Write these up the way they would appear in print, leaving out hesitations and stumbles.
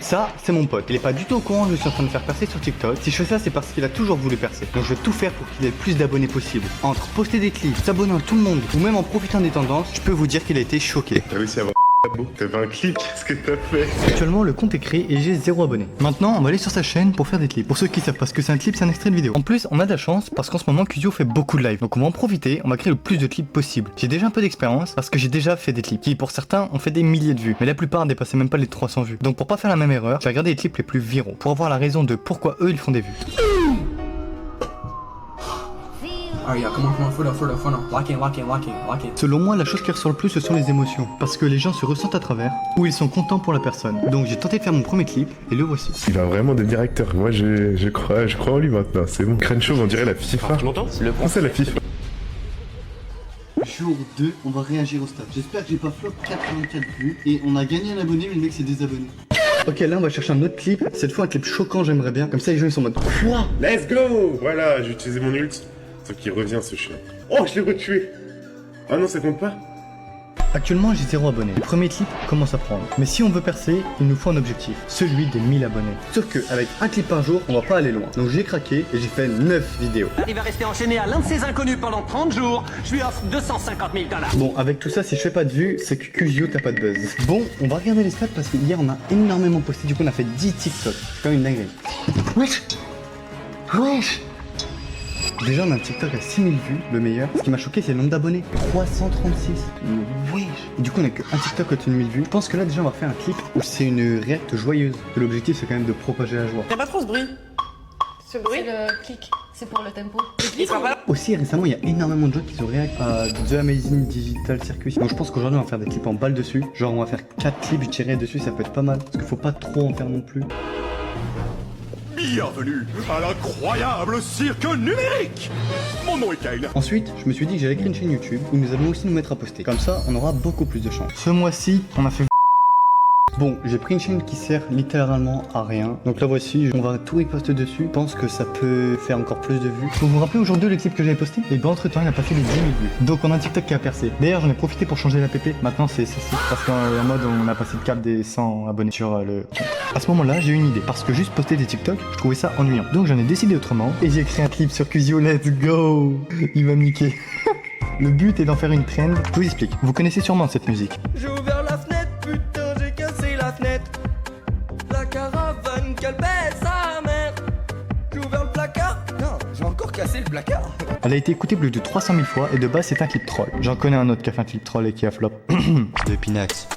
Ça, c'est mon pote. Il est pas du tout au courant que je suis en train de faire percer sur TikTok. Si je fais ça, c'est parce qu'il a toujours voulu percer. Donc je vais tout faire pour qu'il ait le plus d'abonnés possible. Entre poster des clips, s'abonner à tout le monde, ou même en profitant des tendances, je peux vous dire qu'il a été choqué. T'as réussi à avoir t'as fait un clip, qu'est-ce que t'as fait? Actuellement, le compte est créé et j'ai 0 abonnés. Maintenant, on va aller sur sa chaîne pour faire des clips. Pour ceux qui savent pas ce que c'est un clip, c'est un extrait de vidéo. En plus, on a de la chance parce qu'en ce moment, Cusio fait beaucoup de live. Donc on va en profiter, on va créer le plus de clips possible. J'ai déjà un peu d'expérience parce que j'ai déjà fait des clips qui, pour certains, ont fait des milliers de vues. Mais la plupart dépassaient même pas les 300 vues. Donc pour pas faire la même erreur, j'ai regardé les clips les plus viraux pour avoir la raison de pourquoi eux ils font des vues. Alright, yeah, come on, further, lock in. Selon moi, la chose qui ressort le plus, ce sont les émotions. Parce que les gens se ressentent à travers, ou ils sont contents pour la personne. Donc j'ai tenté de faire mon premier clip, et le voici. Il va vraiment devenir acteur. Moi, je crois en lui maintenant. C'est bon. Crenshaw, on dirait la FIFA. Tu m'entends? Le c'est la FIFA. Jour 2, on va réagir au stade. J'espère que j'ai pas flop 84 vues, et on a gagné un abonné, mais le mec s'est désabonné. Ok, là on va chercher un autre clip. Cette fois un clip choquant, j'aimerais bien. Comme ça les gens ils sont en mode quoi? Let's go. Voilà, j'ai utilisé mon ult. Sauf qu'il revient ce chien. Oh, je l'ai retué. Ah non, ça compte pas? Actuellement j'ai 0 abonnés. Le premier clip commence à prendre. Mais si on veut percer, il nous faut un objectif. Celui des 1000 abonnés. Sauf que avec un clip par jour, on va pas aller loin. Donc j'ai craqué et j'ai fait 9 vidéos. Il va rester enchaîné à l'un de ses inconnus pendant 30 jours. Je lui offre 250 000 $. Bon, avec tout ça, si je fais pas de vues, c'est que Cusio t'as pas de buzz. Bon, on va regarder les stats parce que hier on a énormément posté. Du coup on a fait 10 TikTok. C'est quand même une dinguerie. Wesh. Déjà on a un TikTok à 6000 vues, le meilleur. Ce qui m'a choqué c'est le nombre d'abonnés, 336. Wesh. Et du coup on a que un TikTok au-dessus de 1000 vues. Je pense que là déjà on va faire un clip où c'est une react joyeuse. L'objectif c'est quand même de propager la joie. Y'a pas trop ce bruit. Ce bruit. C'est le clic, c'est pour le tempo. Il sera pas là. Aussi récemment il y a énormément de gens qui se réactent à The Amazing Digital Circuit. Donc je pense qu'aujourd'hui on va faire des clips en balle dessus. Genre on va faire 4 clips, je tirerai dessus, ça peut être pas mal. Parce qu'il faut pas trop en faire non plus. Bienvenue à l'incroyable cirque numérique. Mon nom est Kyle. Ensuite, je me suis dit que j'allais créer une chaîne YouTube où nous allons aussi nous mettre à poster. Comme ça, on aura beaucoup plus de chance. Ce mois-ci, on a fait... Bon, j'ai pris une chaîne qui sert littéralement à rien. Donc là voici, on va tout riposter dessus. Je pense que ça peut faire encore plus de vues. Vous vous rappelez aujourd'hui le clip que j'avais posté? Et ben entre temps, il a passé les 10 000 vues. Donc on a un TikTok qui a percé. D'ailleurs, j'en ai profité pour changer l'app. Maintenant c'est parce qu'en mode on a passé le cap des 100 abonnés sur le compte. À ce moment-là, j'ai eu une idée. Parce que juste poster des TikTok, je trouvais ça ennuyant. Donc j'en ai décidé autrement. Et j'ai créé un clip sur Cusio. Let's go. Il va me niquer. Le but est d'en faire une trend. Je vous explique. Vous connaissez sûrement cette musique. J'ai ouvert la fenêtre, putain, j'ai cassé la fenêtre. La caravane, qu'elle baisse sa mère. J'ai ouvert le placard. Non, j'ai encore cassé le placard. Elle a été écoutée plus de 300 000 fois et de base c'est un clip troll. J'en connais un autre qui a fait un clip troll et qui a flop. De Pinax.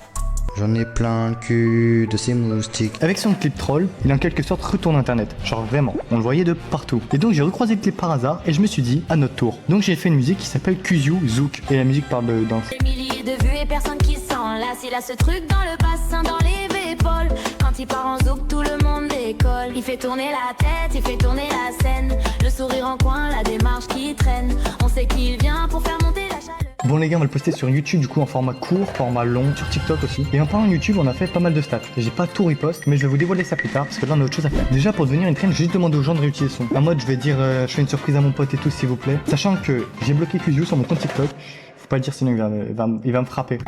J'en ai plein le cul de ces moustiques. Avec son clip troll, il a en quelque sorte retourné internet. Genre vraiment, on le voyait de partout. Et donc j'ai recroisé le clip par hasard et je me suis dit à notre tour. Donc j'ai fait une musique qui s'appelle Cusio Zouk. Et la musique parle de danse. Des milliers de vues et personne qui s'en lasse. Il a ce truc dans le bassin, dans les épaules. Quand il part en zouk, tout le monde décolle. Il fait tourner la tête, il fait tourner la scène. Le sourire en coin, la démarche qui traîne. On sait qu'il vient pour faire monter la chaleur. Bon les gars, on va le poster sur YouTube du coup en format court, format long, sur TikTok aussi. Et en parlant de YouTube, on a fait pas mal de stats. J'ai pas tout repost, mais je vais vous dévoiler ça plus tard parce que là on a autre chose à faire. Déjà pour devenir une trend, j'ai juste demandé aux gens de réutiliser son. En mode je vais dire je fais une surprise à mon pote et tout s'il vous plaît. Sachant que j'ai bloqué Cusio sur mon compte TikTok. Faut pas le dire sinon il va me frapper.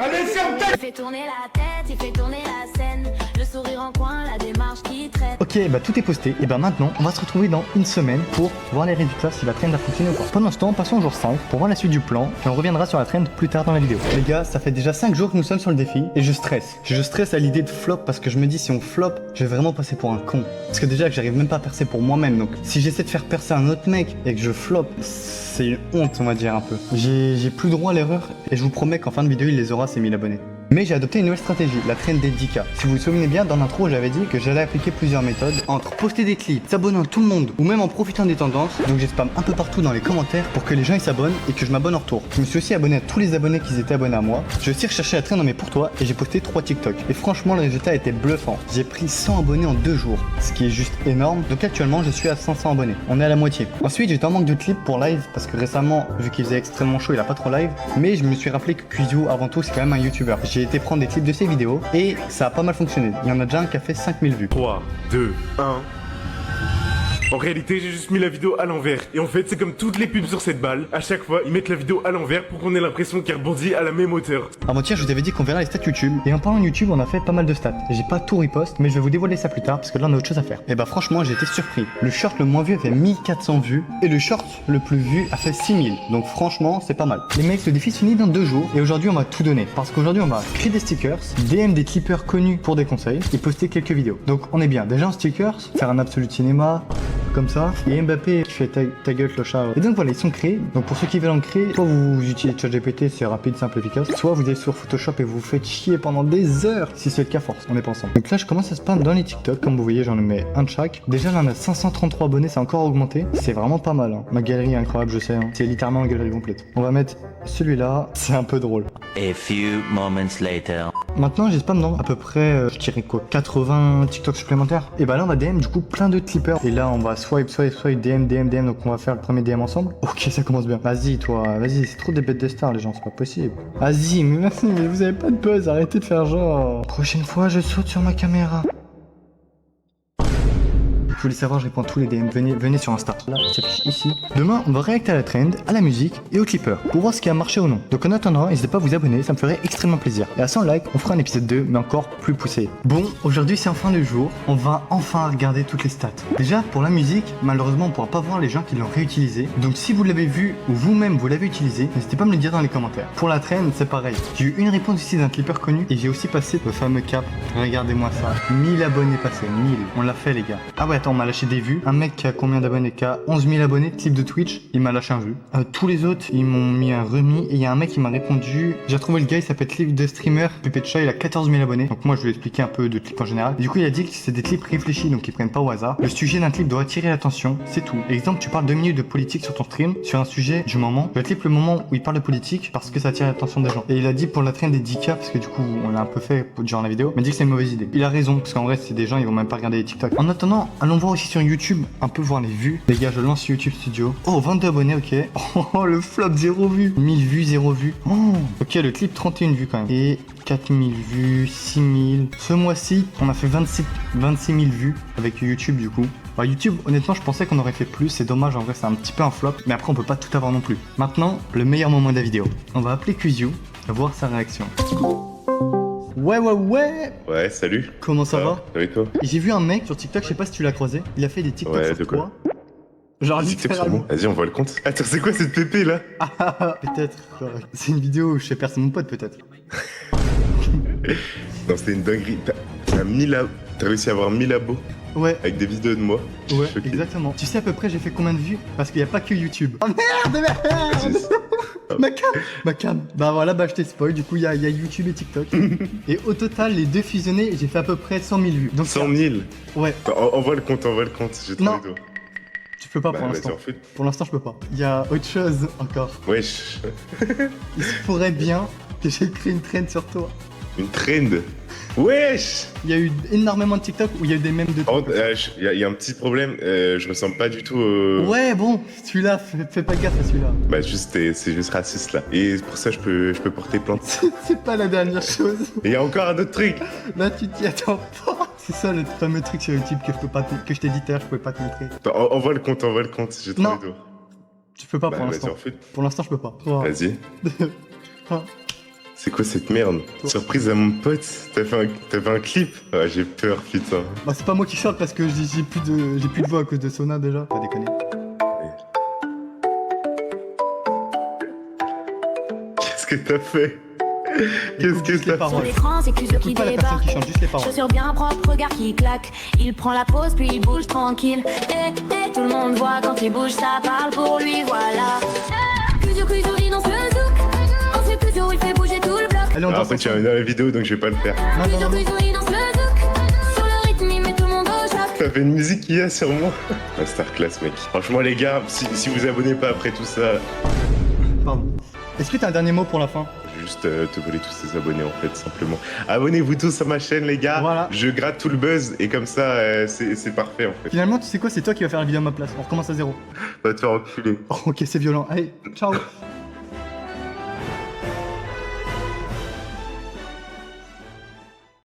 Il fait tourner la tête, il fait tourner la scène. Le sourire en coin, la démarche qui traîne. Ok, bah tout est posté. Et bah maintenant, on va se retrouver dans une semaine pour voir les résultats si la trend a fonctionné ou pas. Pendant ce temps, passons au jour 5 pour voir la suite du plan. Et on reviendra sur la trend plus tard dans la vidéo. Les gars, ça fait déjà 5 jours que nous sommes sur le défi et je stresse. Je stresse à l'idée de flop parce que je me dis si on flop, je vais vraiment passer pour un con. Parce que déjà que j'arrive même pas à percer pour moi-même. Donc si j'essaie de faire percer un autre mec et que je flop, c'est une honte on va dire un peu. J'ai plus droit à l'erreur et je vous promets qu'en fin de vidéo il les aura ces 1000 abonnés. Mais j'ai adopté une nouvelle stratégie, la trend des 10K. Si vous vous souvenez bien, dans l'intro, j'avais dit que j'allais appliquer plusieurs méthodes entre poster des clips, s'abonner à tout le monde ou même en profitant des tendances. Donc j'ai spam un peu partout dans les commentaires pour que les gens ils s'abonnent et que je m'abonne en retour. Je me suis aussi abonné à tous les abonnés qui étaient abonnés à moi. J'ai aussi recherché la trend dans mes pour toi et j'ai posté 3 TikTok. Et franchement, le résultat était bluffant. J'ai pris 100 abonnés en 2 jours, ce qui est juste énorme. Donc actuellement, je suis à 500 abonnés. On est à la moitié. Ensuite, j'étais en manque de clips pour live parce que récemment, vu qu'il faisait extrêmement chaud, il a pas trop live. Mais je me suis rappelé que Cusio, avant tout, c'est quand même un YouTuber. J'ai été prendre des clips de ses vidéos et ça a pas mal fonctionné. Il y en a déjà un qui a fait 5000 vues. 3, 2, 1. En réalité, j'ai juste mis la vidéo à l'envers. Et en fait, c'est comme toutes les pubs sur cette balle. À chaque fois, ils mettent la vidéo à l'envers pour qu'on ait l'impression qu'elle rebondit à la même hauteur. Avant-hier, je vous avais dit qu'on verra les stats YouTube. Et en parlant de YouTube, on a fait pas mal de stats. J'ai pas tout repost, mais je vais vous dévoiler ça plus tard parce que là, on a autre chose à faire. Et bah, franchement, j'ai été surpris. Le short le moins vu a fait 1400 vues. Et le short le plus vu a fait 6000. Donc, franchement, c'est pas mal. Les mecs, le défi se finit dans 2 jours. Et aujourd'hui, on va tout donner. Parce qu'aujourd'hui, on va créer des stickers, DM des clippers connus pour des conseils et poster quelques vidéos. Donc, on est bien. Déjà en stickers, faire un absolu cinéma. Comme ça, et Mbappé qui fait ta gueule clochard. Et donc voilà, ils sont créés. Donc pour ceux qui veulent en créer, soit vous utilisez ChatGPT, c'est rapide, simple, efficace, soit vous allez sur Photoshop et vous faites chier pendant des heures. Si c'est le cas, force, on est pas ensemble. Donc là, je commence à spam dans les TikTok, comme vous voyez, j'en mets un de chaque. Déjà là, on a 533 abonnés, c'est encore augmenté. C'est vraiment pas mal. Hein. Ma galerie est incroyable, je sais. Hein. C'est littéralement une galerie complète. On va mettre celui-là, c'est un peu drôle. A few moments later. Maintenant, j'ai spam dans à peu près, je dirais quoi, 80 TikTok supplémentaires. Et bah là, on va DM du coup plein de clippers. Et là, on va swipe, DM. Donc on va faire le premier DM ensemble. Ok, ça commence bien. Vas-y, toi, vas-y, c'est trop des bêtes de stars, les gens, c'est pas possible. Vas-y, mais merci, mais vous avez pas de buzz, arrêtez de faire genre. Prochaine fois, je saute sur ma caméra. Vous voulez savoir, je réponds à tous les DM, venez sur Insta. Là, ça s'affiche ici. Demain, on va réacter à la trend, à la musique et au clipper pour voir ce qui a marché ou non. Donc en attendant, n'hésitez pas à vous abonner, ça me ferait extrêmement plaisir. Et à 100 likes, on fera un épisode 2, mais encore plus poussé. Bon, aujourd'hui c'est enfin le jour, on va enfin regarder toutes les stats. Déjà, pour la musique, malheureusement, on pourra pas voir les gens qui l'ont réutilisé. Donc si vous l'avez vu ou vous-même vous l'avez utilisé, n'hésitez pas à me le dire dans les commentaires. Pour la trend, c'est pareil. J'ai eu une réponse ici d'un clipper connu et j'ai aussi passé le fameux cap. Regardez-moi ça. 1000 abonnés passés, 1000. On l'a fait les gars. Ah ouais, attends, on m'a lâché des vues. Un mec qui a combien d'abonnés? Qui a 11 000 abonnés, clip de Twitch, il m'a lâché un vue. Tous les autres, ils m'ont mis un remis. Et il y a un mec qui m'a répondu. J'ai retrouvé le gars, il s'appelle Clip de Streamer. Pépé de chat, il a 14 000 abonnés. Donc moi, je vais expliquer un peu de clips en général. Et du coup, il a dit que c'est des clips réfléchis, donc ils prennent pas au hasard. Le sujet d'un clip doit attirer l'attention, c'est tout. Exemple, tu parles 2 minutes de politique sur ton stream, sur un sujet du moment. Le clip le moment où il parle de politique parce que ça attire l'attention des gens. Et il a dit pour la trend des 10K, parce que du coup, on l'a un peu fait durant la vidéo, il m'a dit que c'est une mauvaise idée. Il a raison, parce qu'en vrai, c'est des gens, ils vont même pas regarder les TikTok. En attendant, allons voir aussi sur YouTube, un peu voir les vues. Les gars, je lance YouTube Studio. Oh, 22 abonnés, ok. Oh, le flop, 0 vues. 1000 vues, 0 vues. Oh, ok, le clip, 31 vues quand même. Et 4000 vues, 6000. Ce mois-ci, on a fait 26 000 vues avec YouTube du coup. Alors, YouTube, honnêtement, je pensais qu'on aurait fait plus. C'est dommage, en vrai, c'est un petit peu un flop. Mais après, on peut pas tout avoir non plus. Maintenant, le meilleur moment de la vidéo. On va appeler Kuzio et voir sa réaction. Ouais. Ouais, salut. Comment ça va? Avec toi? J'ai vu un mec sur TikTok, je sais pas si tu l'as croisé. Il a fait des TikTok Ouais, sur de quoi? toi. Genre littéralement. Vas-y, on voit le compte. Attends, c'est quoi cette pépé là? Peut-être. C'est une vidéo où je sais personne, mon pote peut-être. Non, c'était une dinguerie. T'as réussi à avoir 1000 abos? Ouais. Avec des vidéos de moi? Ouais, exactement. Tu sais à peu près j'ai fait combien de vues? Parce qu'il n'y a pas que YouTube. Oh merde. Ma cam. Bah voilà, bah je t'ai spoil. Du coup, il y a YouTube et TikTok. Et au total, les deux fusionnés, j'ai fait à peu près 100 000 vues. Donc 100 000? Ouais. On voit le compte. J'ai trop les doigts. Tu peux pas pour l'instant. Pour l'instant, je peux pas. Il y a autre chose encore. Wesh. Il se pourrait bien que j'ai créé une trend sur toi. Une trend? Wesh! Il y a eu énormément de TikTok où il y a eu des mèmes de toi. Il y a un petit problème, je ressemble pas du tout Ouais, bon, celui-là, fais pas gaffe à celui-là. Bah c'est juste raciste là. Et pour ça je peux porter plainte. C'est pas la dernière chose. Et il y a encore un autre truc. Là tu t'y attends pas. C'est ça le fameux truc sur YouTube que je t'ai dit tout à l'heure, je pouvais pas te montrer. Attends, on voit le compte, j'ai trop les doigts. Tu peux pas pour l'instant. Pour l'instant je peux pas. Vas-y. C'est quoi cette merde? Surprise à mon pote, t'as fait un clip? Ouais, j'ai peur, putain. Bah c'est pas moi qui chante parce que j'ai plus de voix à cause de Sona déjà. Pas déconner. Qu'est-ce que t'as fait? Qu'est-ce que t'as fait? Sur l'écran, c'est Kuzio qui débarque. Chaussures bien propres, regard qui claque. Il prend la pause puis il bouge tranquille. Et tout le monde voit quand il bouge, ça parle pour lui, voilà. Kuzio, il danse le zouk. Ensuite Kuzio, il fait bouger tout le bloc. Allez, on danse. Après tu as une vidéo donc je vais pas le faire. Kuzio, il danse le zouk. Sur le rythme, il met tout le monde au choc. T'as fait une musique qu'il y a sur moi. Masterclass mec. Franchement les gars, si vous abonnez pas après tout ça... Pardon. Est-ce que t'as un dernier mot pour la fin? Juste te voler tous tes abonnés en fait, simplement. Abonnez-vous tous à ma chaîne les gars. Voilà. Je gratte tout le buzz et comme ça c'est parfait en fait. Finalement tu sais quoi, c'est toi qui vas faire la vidéo à ma place. On recommence à zéro. Va te faire enculer. Oh, ok, c'est violent. Allez, ciao.